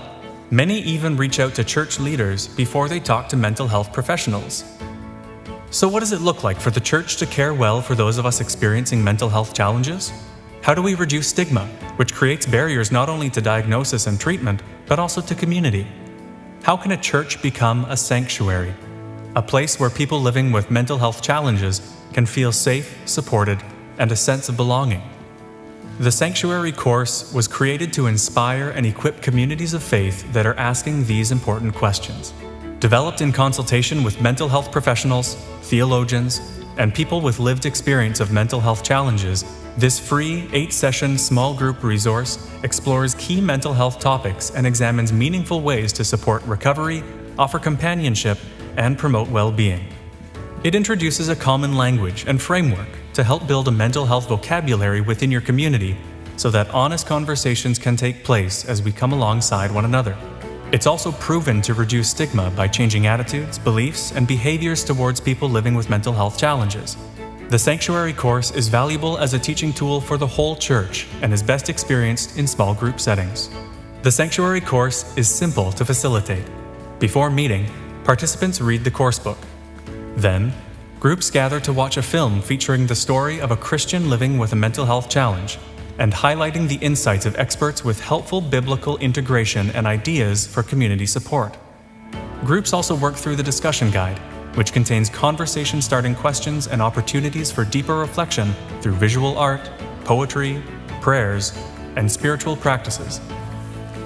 Many even reach out to church leaders before they talk to mental health professionals. So what does it look like for the church to care well for those of us experiencing mental health challenges? How do we reduce stigma, which creates barriers not only to diagnosis and treatment, but also to community? How can a church become a sanctuary? A place where people living with mental health challenges can feel safe, supported, and a sense of belonging. The Sanctuary course was created to inspire and equip communities of faith that are asking these important questions. Developed in consultation with mental health professionals, theologians, and people with lived experience of mental health challenges, this free 8-session small group resource explores key mental health topics and examines meaningful ways to support recovery, offer companionship, and promote well-being. It introduces a common language and framework to help build a mental health vocabulary within your community so that honest conversations can take place as we come alongside one another. It's also proven to reduce stigma by changing attitudes, beliefs, and behaviors towards people living with mental health challenges. The Sanctuary course is valuable as a teaching tool for the whole church and is best experienced in small group settings. The Sanctuary course is simple to facilitate. Before meeting, participants read the course book. Then, groups gather to watch a film featuring the story of a Christian living with a mental health challenge and highlighting the insights of experts with helpful biblical integration and ideas for community support. Groups also work through the discussion guide, which contains conversation-starting questions and opportunities for deeper reflection through visual art, poetry, prayers, and spiritual practices.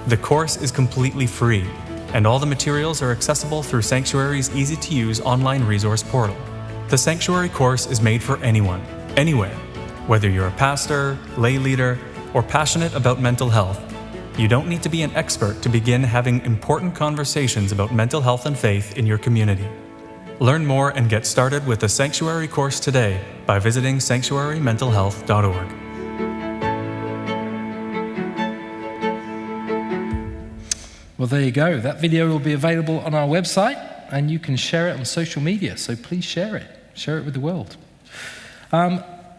The course is completely free, and all the materials are accessible through Sanctuary's easy-to-use online resource portal. The Sanctuary course is made for anyone, anywhere. Whether you're a pastor, lay leader, or passionate about mental health, you don't need to be an expert to begin having important conversations about mental health and faith in your community. Learn more and get started with the Sanctuary course today by visiting sanctuarymentalhealth.org. Well, there you go. That video will be available on our website, and you can share it on social media. So please share it. Share it with the world.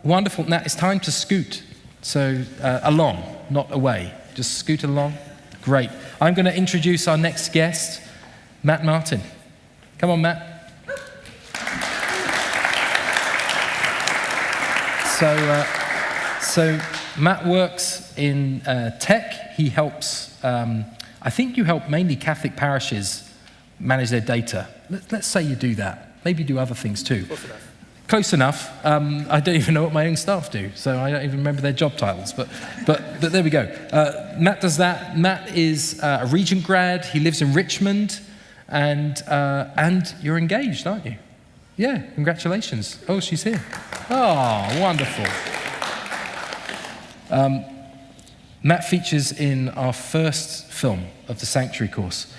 Wonderful. Now it's time to scoot. So along, not away. Just scoot along. Great. I'm going to introduce our next guest, Matt Martin. Come on, Matt. So Matt works in tech. He helps, I think you help mainly Catholic parishes manage their data. Let's say you do that. Maybe you do other things too. Close enough. I don't even know what my own staff do, so I don't even remember their job titles. But there we go. Matt does that. Matt is a Regent grad. He lives in Richmond, and you're engaged, aren't you? Yeah. Congratulations. Oh, she's here. Oh, wonderful. Matt features in our first film of the Sanctuary course.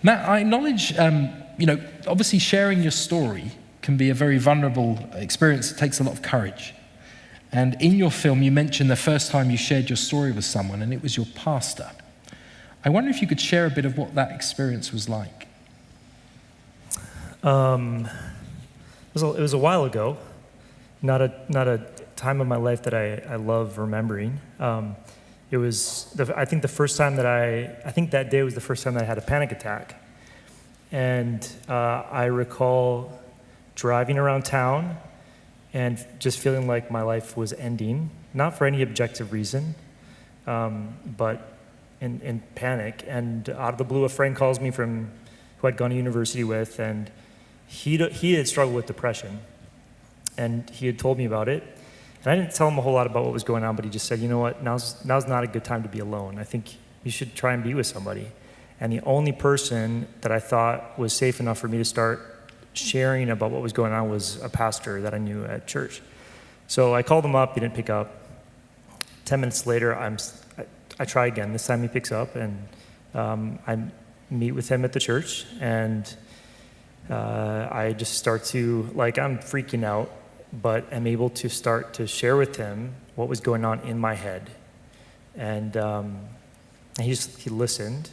Matt, I acknowledge, obviously sharing your story can be a very vulnerable experience. It takes a lot of courage. And in your film, you mentioned the first time you shared your story with someone, and it was your pastor. I wonder if you could share a bit of what that experience was like. It was a while ago, not a time of my life that I love remembering. It was, I think that day was the first time that I had a panic attack. And I recall driving around town and just feeling like my life was ending, not for any objective reason, but in panic. And out of the blue, a friend calls me who I'd gone to university with, and he had struggled with depression. And he had told me about it. And I didn't tell him a whole lot about what was going on, but he just said, you know what, now's not a good time to be alone. I think you should try and be with somebody. And the only person that I thought was safe enough for me to start sharing about what was going on was a pastor that I knew at church. So I called him up, he didn't pick up. 10 minutes later, I try again. This time he picks up, and I meet with him at the church, and I just start to, I'm freaking out, but I'm able to start to share with him what was going on in my head. And he listened,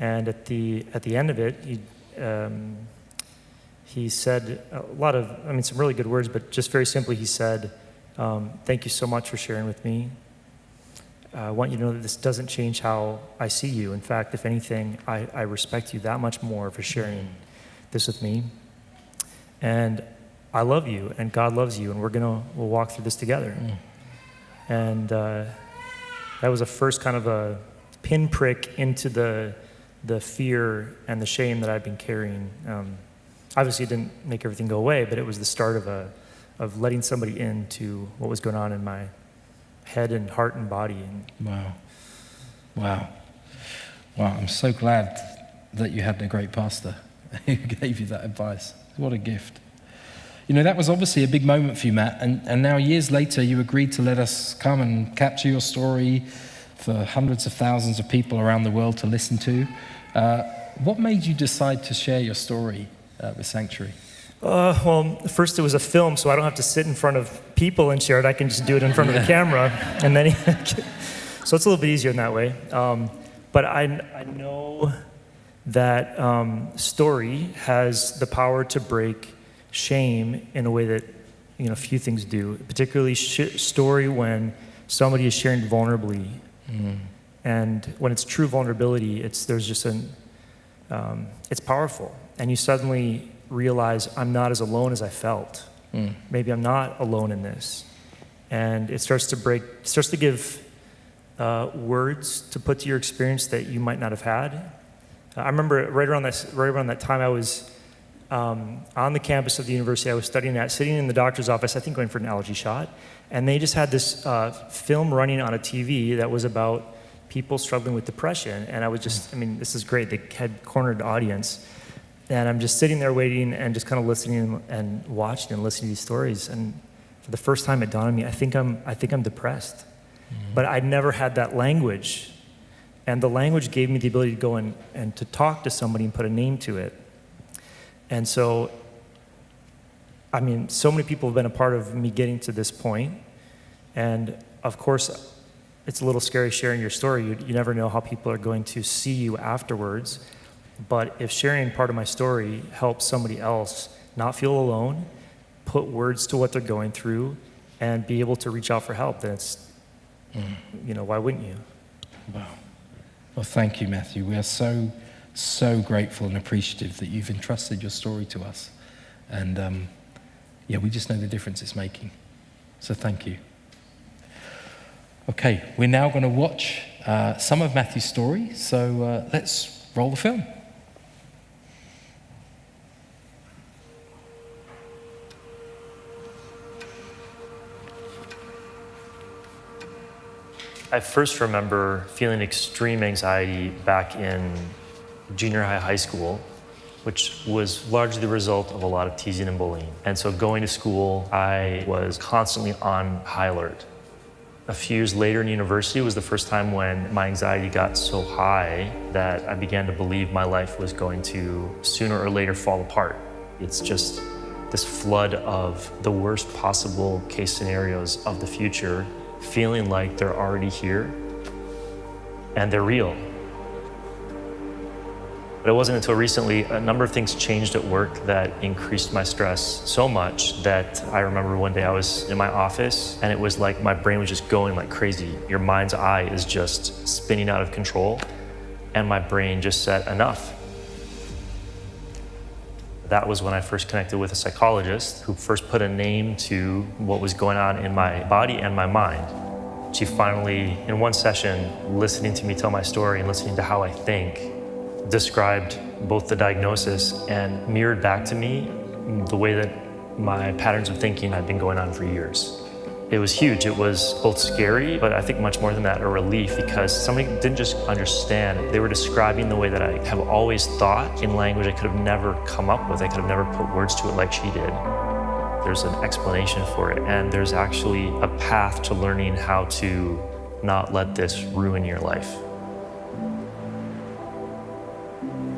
and at the end of it, he said some really good words, but just very simply, he said, thank you so much for sharing with me. I want you to know that this doesn't change how I see you. In fact, if anything, I respect you that much more for sharing this with me. And I love you, and God loves you, and we'll walk through this together. And that was a first kind of a pinprick into the fear and the shame that I've been carrying. Obviously, it didn't make everything go away, but it was the start of letting somebody into what was going on in my head and heart and body. Wow. I'm so glad that you had a great pastor who gave you that advice. What a gift. That was obviously a big moment for you, Matt, and now years later you agreed to let us come and capture your story for hundreds of thousands of people around the world to listen to. What made you decide to share your story with Sanctuary? Well, first it was a film, so I don't have to sit in front of people and share it. I can just do it in front of the camera, and then so it's a little bit easier in that way. But I know that story has the power to break shame in a way that few things do. Particularly story when somebody is sharing vulnerably, and when it's true vulnerability, it's powerful, and you suddenly realize I'm not as alone as I felt. Maybe I'm not alone in this, and it starts to give words to put to your experience that you might not have had. I remember right around that time I was on the campus of the university I was studying at, sitting in the doctor's office, I think going for an allergy shot, and they just had this film running on a TV that was about people struggling with depression, and I was just, this is great, they had cornered the audience, and I'm just sitting there waiting and just kind of listening and watching and listening to these stories, and for the first time it dawned on me, I think I'm depressed, but I'd never had that language, and the language gave me the ability to go and to talk to somebody and put a name to it. And so, so many people have been a part of me getting to this point. And of course, it's a little scary sharing your story. You never know how people are going to see you afterwards. But if sharing part of my story helps somebody else not feel alone, put words to what they're going through, and be able to reach out for help, then it's, why wouldn't you? Wow. Well, thank you, Matthew. We are so grateful and appreciative that you've entrusted your story to us. And we just know the difference it's making. So thank you. Okay, we're now going to watch some of Matthew's story. So let's roll the film. I first remember feeling extreme anxiety back in junior high school, which was largely the result of a lot of teasing and bullying. And so going to school, I was constantly on high alert. A few years later in university was the first time when my anxiety got so high that I began to believe my life was going to sooner or later fall apart. It's just this flood of the worst possible case scenarios of the future, feeling like they're already here and they're real. But it wasn't until recently a number of things changed at work that increased my stress so much that I remember one day I was in my office and it was like my brain was just going like crazy. Your mind's eye is just spinning out of control, and my brain just said, enough. That was when I first connected with a psychologist who first put a name to what was going on in my body and my mind. She finally, in one session, listening to me tell my story and listening to how I think, described both the diagnosis and mirrored back to me the way that my patterns of thinking had been going on for years. It was huge. It was both scary, but I think much more than that, a relief, because somebody didn't just understand. They were describing the way that I have always thought in language I could have never come up with. I could have never put words to it like she did. There's an explanation for it, and there's actually a path to learning how to not let this ruin your life.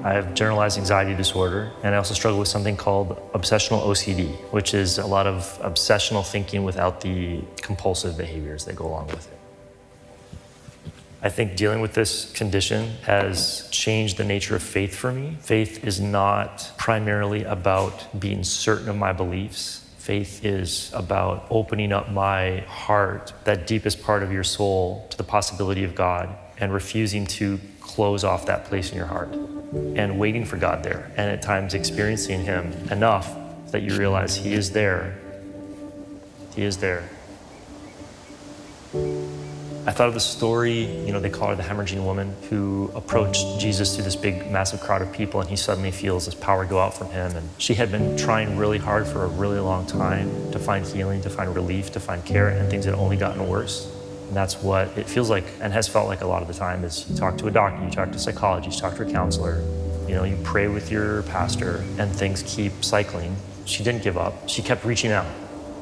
I have generalized anxiety disorder, and I also struggle with something called obsessional OCD, which is a lot of obsessional thinking without the compulsive behaviors that go along with it. I think dealing with this condition has changed the nature of faith for me. Faith is not primarily about being certain of my beliefs. Faith is about opening up my heart, that deepest part of your soul, to the possibility of God, and refusing to close off that place in your heart, and waiting for God there, and at times experiencing Him enough that you realize He is there. He is there. I thought of the story, they call her the hemorrhaging woman, who approached Jesus through this big, massive crowd of people, and he suddenly feels this power go out from him. And she had been trying really hard for a really long time to find healing, to find relief, to find care, and things had only gotten worse. And that's what it feels like, and has felt like a lot of the time, is you talk to a doctor, you talk to psychology, you talk to a counselor, you pray with your pastor, and things keep cycling. She didn't give up. She kept reaching out.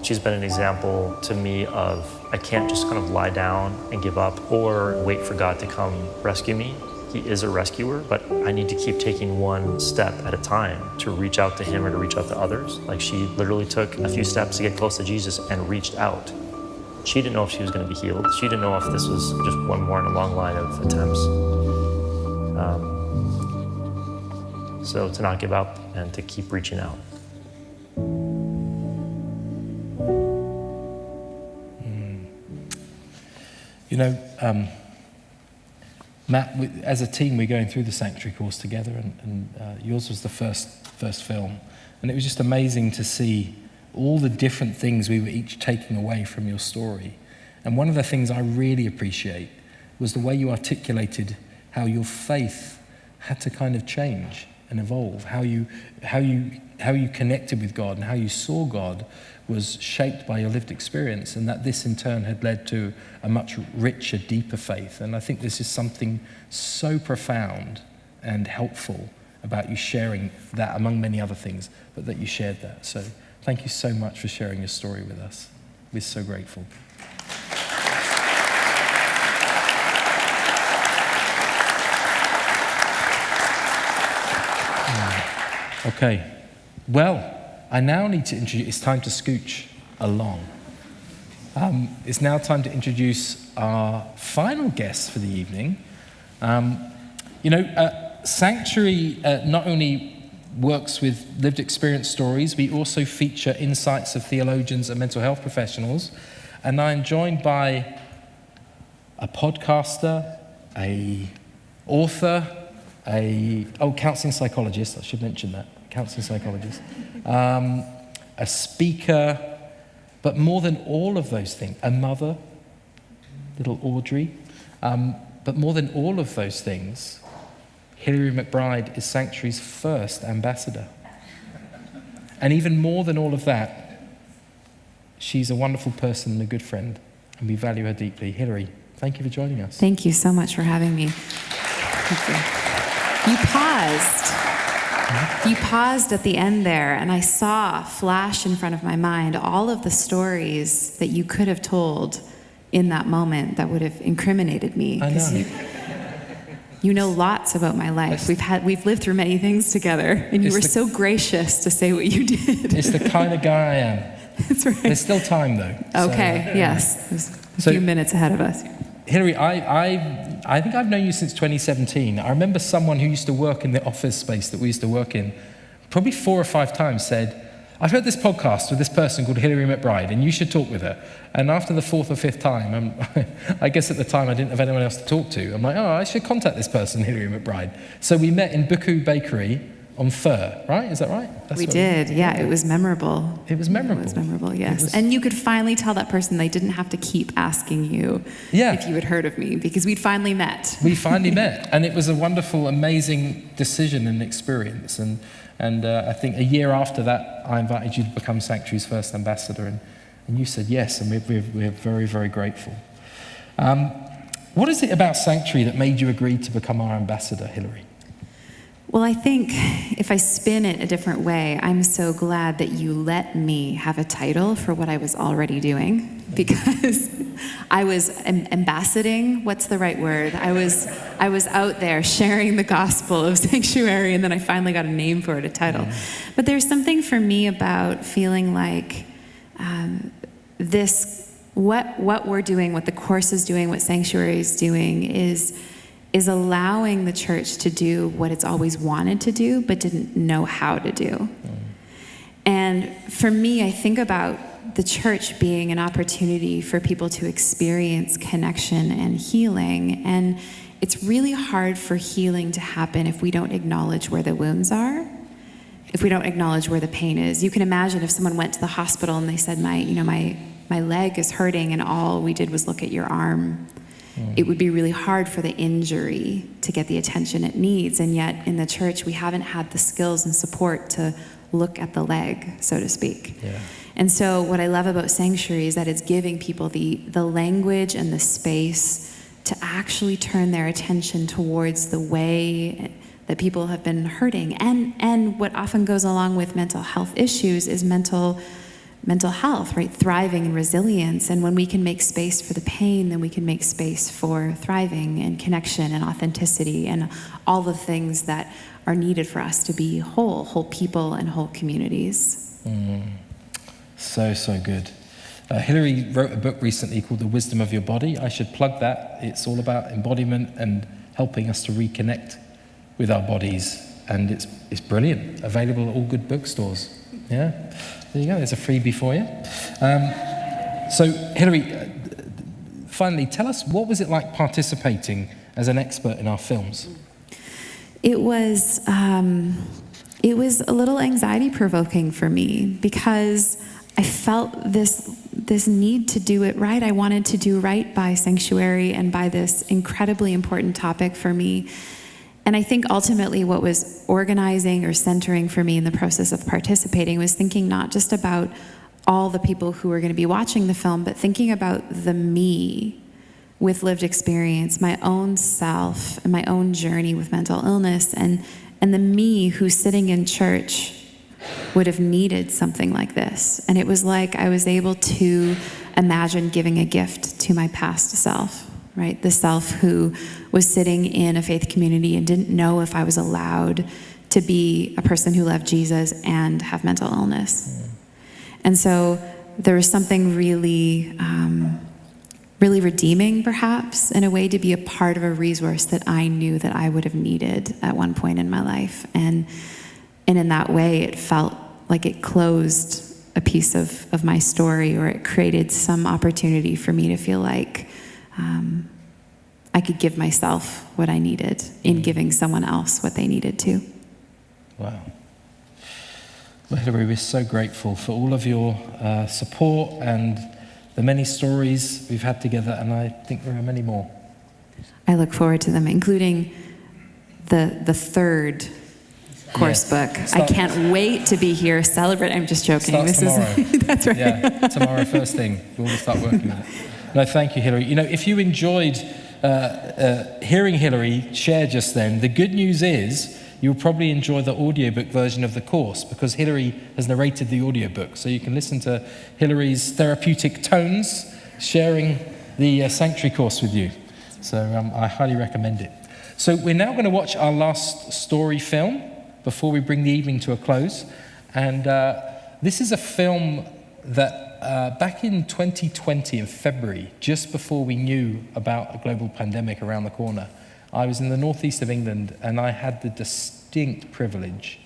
She's been an example to me of, I can't just kind of lie down and give up or wait for God to come rescue me. He is a rescuer, but I need to keep taking one step at a time to reach out to Him or to reach out to others. Like, she literally took a few steps to get close to Jesus and reached out. She didn't know if she was going to be healed. She didn't know if this was just one more in a long line of attempts. So to not give up and to keep reaching out. Matt, as a team, we're going through the Sanctuary course together, and yours was the first film. And it was just amazing to see all the different things we were each taking away from your story. And one of the things I really appreciate was the way you articulated how your faith had to kind of change and evolve, how you connected with God and how you saw God was shaped by your lived experience, and that this in turn had led to a much richer, deeper faith. And I think this is something so profound and helpful about you sharing that, among many other things, but that you shared that. So thank you so much for sharing your story with us. We're so grateful. Okay, well, I now need to introduce, it's time to scooch along. It's now time to introduce our final guest for the evening. Sanctuary not only works with lived experience stories, we also feature insights of theologians and mental health professionals. And I'm joined by a podcaster, a author, counseling psychologist, I should mention that, counseling psychologist, a speaker, but more than all of those things, a mother, little Audrey, but more than all of those things, Hilary McBride is Sanctuary's first ambassador. And even more than all of that, she's a wonderful person and a good friend, and we value her deeply. Hilary, thank you for joining us. Thank you so much for having me. Thank you. You paused at the end there, and I saw flash in front of my mind all of the stories that you could have told in that moment that would have incriminated me. I know. You know lots about my life. We've lived through many things together, and you were so gracious to say what you did. It's the kind of guy I am. That's right. There's still time, though. Okay, yes. There's a few minutes ahead of us. Hilary, I think I've known you since 2017. I remember someone who used to work in the office space that we used to work in, probably 4 or 5 times said, I've heard this podcast with this person called Hilary McBride, and you should talk with her. And after the 4th or 5th time, I guess at the time I didn't have anyone else to talk to. I'm like, oh, I should contact this person, Hilary McBride. So we met in Buku Bakery on Fur, right? Is that right? We did, yeah. It was memorable. It was memorable. It was memorable, yes. And you could finally tell that person they didn't have to keep asking you if you had heard of me, because we'd finally met. We finally met, and it was a wonderful, amazing decision and experience. And I think a year after that, I invited you to become Sanctuary's first ambassador, and you said yes, and we're very, very grateful. What is it about Sanctuary that made you agree to become our ambassador, Hilary? Well, I think if I spin it a different way, I'm so glad that you let me have a title for what I was already doing, because I was ambassading. What's the right word? I was out there sharing the gospel of Sanctuary, and then I finally got a name for it, a title. But there's something for me about feeling like what we're doing, what the course is doing, what Sanctuary is doing is allowing the church to do what it's always wanted to do, but didn't know how to do. And for me, I think about the church being an opportunity for people to experience connection and healing. And it's really hard for healing to happen if we don't acknowledge where the wounds are, if we don't acknowledge where the pain is. You can imagine if someone went to the hospital and they said, my leg is hurting, and all we did was look at your arm. It would be really hard for the injury to get the attention it needs. And yet in the church, we haven't had the skills and support to look at the leg, so to speak. Yeah. And so what I love about Sanctuary is that it's giving people the language and the space to actually turn their attention towards the way that people have been hurting. And what often goes along with mental health issues is mental health, right? Thriving and resilience. And when we can make space for the pain, then we can make space for thriving and connection and authenticity and all the things that are needed for us to be whole people and whole communities. So good. Hilary wrote a book recently called The Wisdom of Your Body. I should plug that. It's all about embodiment and helping us to reconnect with our bodies. And it's brilliant. Available at all good bookstores. Yeah. There you go, there's a freebie for you. So, Hilary, finally, tell us, what was it like participating as an expert in our films? It was a little anxiety-provoking for me, because I felt this need to do it right. I wanted to do right by Sanctuary and by this incredibly important topic for me. And I think ultimately what was organizing or centering for me in the process of participating was thinking not just about all the people who were going to be watching the film, but thinking about the me with lived experience, my own self and my own journey with mental illness, and the me who's sitting in church would have needed something like this. And it was like I was able to imagine giving a gift to my past self. Right? The self who was sitting in a faith community and didn't know if I was allowed to be a person who loved Jesus and have mental illness. And so there was something really, really redeeming, perhaps, in a way, to be a part of a resource that I knew that I would have needed at one point in my life. And in that way, it felt like it closed a piece of my story, or it created some opportunity for me to feel like I could give myself what I needed in giving someone else what they needed too. Wow. Well, Hilary, we're so grateful for all of your support and the many stories we've had together, and I think there are many more. I look forward to them, including the third course book. I can't wait to be here, celebrate. I'm just joking. Starts tomorrow. That's right. Yeah, tomorrow first thing. We'll start working on it. No, thank you, Hilary. You know, if you enjoyed hearing Hilary share just then, the good news is you'll probably enjoy the audiobook version of the course, because Hilary has narrated the audiobook. So you can listen to Hilary's therapeutic tones, sharing the Sanctuary course with you. So I highly recommend it. So we're now going to watch our last story film before we bring the evening to a close. And this is a film that back in 2020 in February, just before we knew about a global pandemic around the corner, I was in the northeast of England and I had the distinct privilege.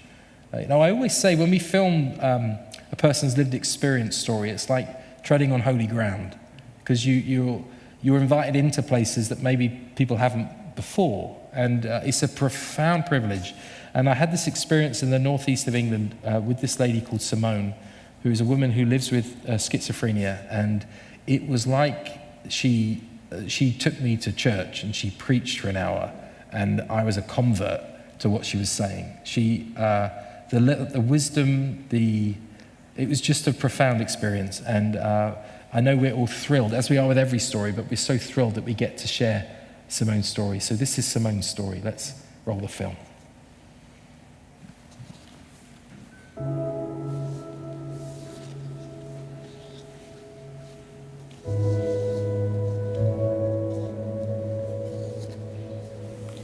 I always say when we film a person's lived experience story, it's like treading on holy ground, because you're invited into places that maybe people haven't before, and it's a profound privilege. And I had this experience in the northeast of England with this lady called Simone, who is a woman who lives with schizophrenia, and it was like she took me to church and she preached for an hour, and I was a convert to what she was saying. The wisdom, it was just a profound experience, and I know we're all thrilled, as we are with every story, but we're so thrilled that we get to share Simone's story. So this is Simone's story. Let's roll the film.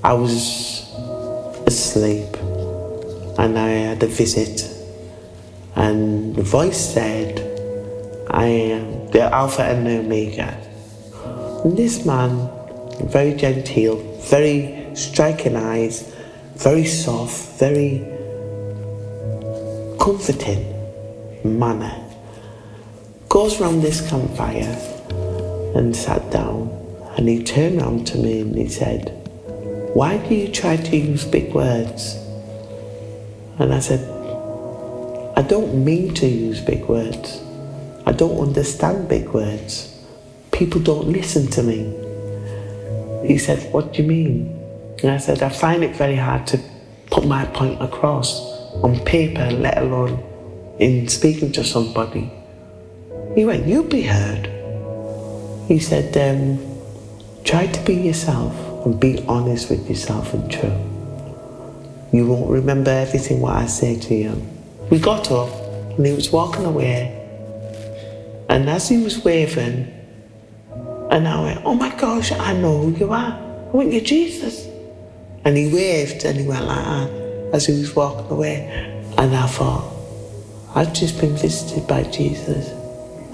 I was asleep and I had a visit, and the voice said, I am the Alpha and the Omega. And this man, very genteel, very striking eyes, very soft, very comforting manner, goes round this campfire and sat down, and he turned round to me and he said, why do you try to use big words? And I said, I don't mean to use big words. I don't understand big words. People don't listen to me. He said, what do you mean? And I said, I find it very hard to put my point across on paper, let alone in speaking to somebody. He went, you'll be heard. He said, try to be yourself and be honest with yourself and true. You won't remember everything what I say to you. We got up and he was walking away, and as he was waving, and I went, oh my gosh, I know who you are. I went, you're Jesus. And he waved and he went like that as he was walking away. And I thought, I've just been visited by Jesus.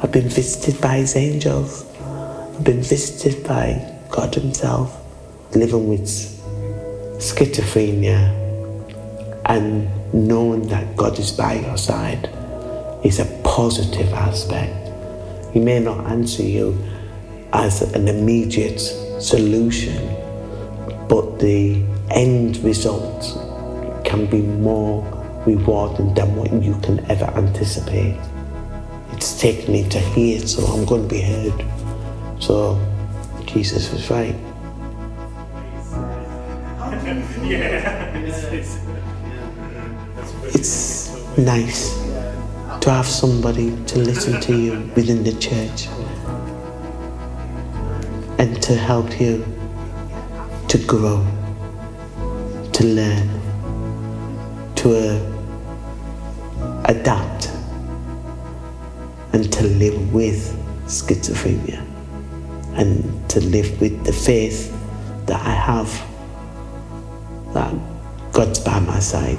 I've been visited by his angels. I've been visited by God himself. Living with schizophrenia and knowing that God is by your side is a positive aspect. He may not answer you as an immediate solution, but the end result can be more rewarding than what you can ever anticipate. It's taken me to here, so I'm going to be heard. So Jesus was right. It's nice to have somebody to listen to you within the church and to help you to grow, to learn, to adapt, and to live with schizophrenia, and to live with the faith that I have, that God's by my side.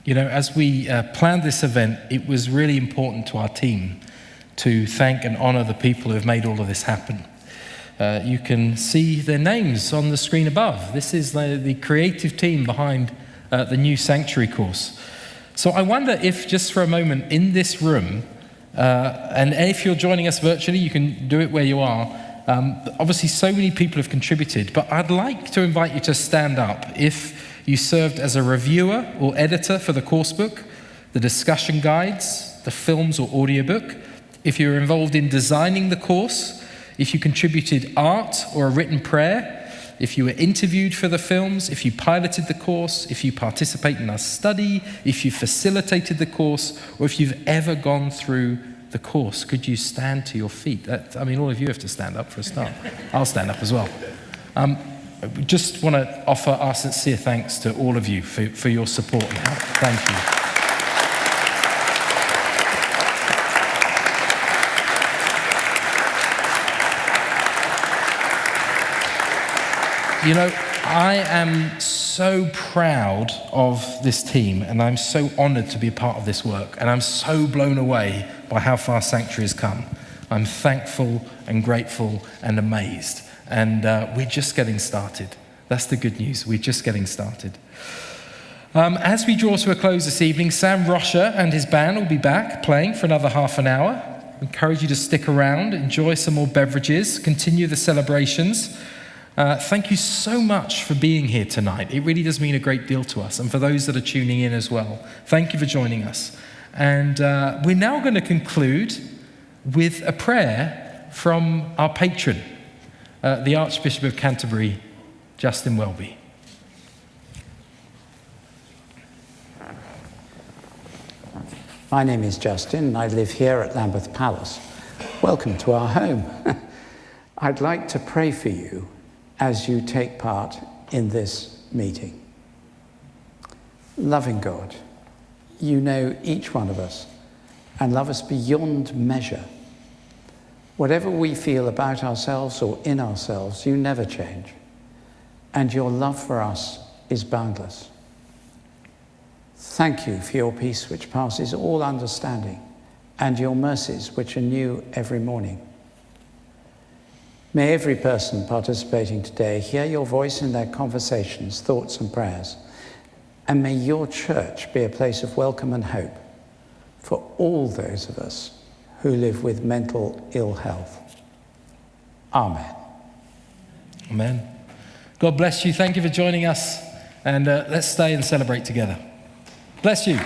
You know, as we planned this event, it was really important to our team to thank and honor the people who have made all of this happen. You can see their names on the screen above. This is the creative team behind the new Sanctuary course. So I wonder if just for a moment in this room, and if you're joining us virtually, you can do it where you are. Obviously, so many people have contributed, but I'd like to invite you to stand up if you served as a reviewer or editor for the course book, the discussion guides, the films or audiobook, if you were involved in designing the course, if you contributed art or a written prayer, if you were interviewed for the films, if you piloted the course, if you participate in our study, if you facilitated the course, or if you've ever gone through the course, could you stand to your feet? All of you have to stand up for a start. I'll stand up as well. We just want to offer our sincere thanks to all of you for your support and help. Thank you. You know, I am so proud of this team, and I'm so honored to be a part of this work, and I'm so blown away by how far Sanctuary has come. I'm thankful and grateful and amazed, and we're just getting started. That's the good news. We're just getting started. As we draw to a close this evening, Sam Rocher and his band will be back playing for another half an hour. I encourage you to stick around, enjoy some more beverages, continue the celebrations. Thank you so much for being here tonight. It really does mean a great deal to us, and for those that are tuning in as well. Thank you for joining us. And we're now going to conclude with a prayer from our patron, the Archbishop of Canterbury, Justin Welby. My name is Justin, and I live here at Lambeth Palace. Welcome to our home. I'd like to pray for you as you take part in this meeting. Loving God, you know each one of us and love us beyond measure. Whatever we feel about ourselves or in ourselves, you never change, and your love for us is boundless. Thank you for your peace which passes all understanding, and your mercies which are new every morning. May every person participating today hear your voice in their conversations, thoughts and prayers, and may your church be a place of welcome and hope for all those of us who live with mental ill health. Amen. Amen. God bless you. Thank you for joining us, and let's stay and celebrate together. Bless you.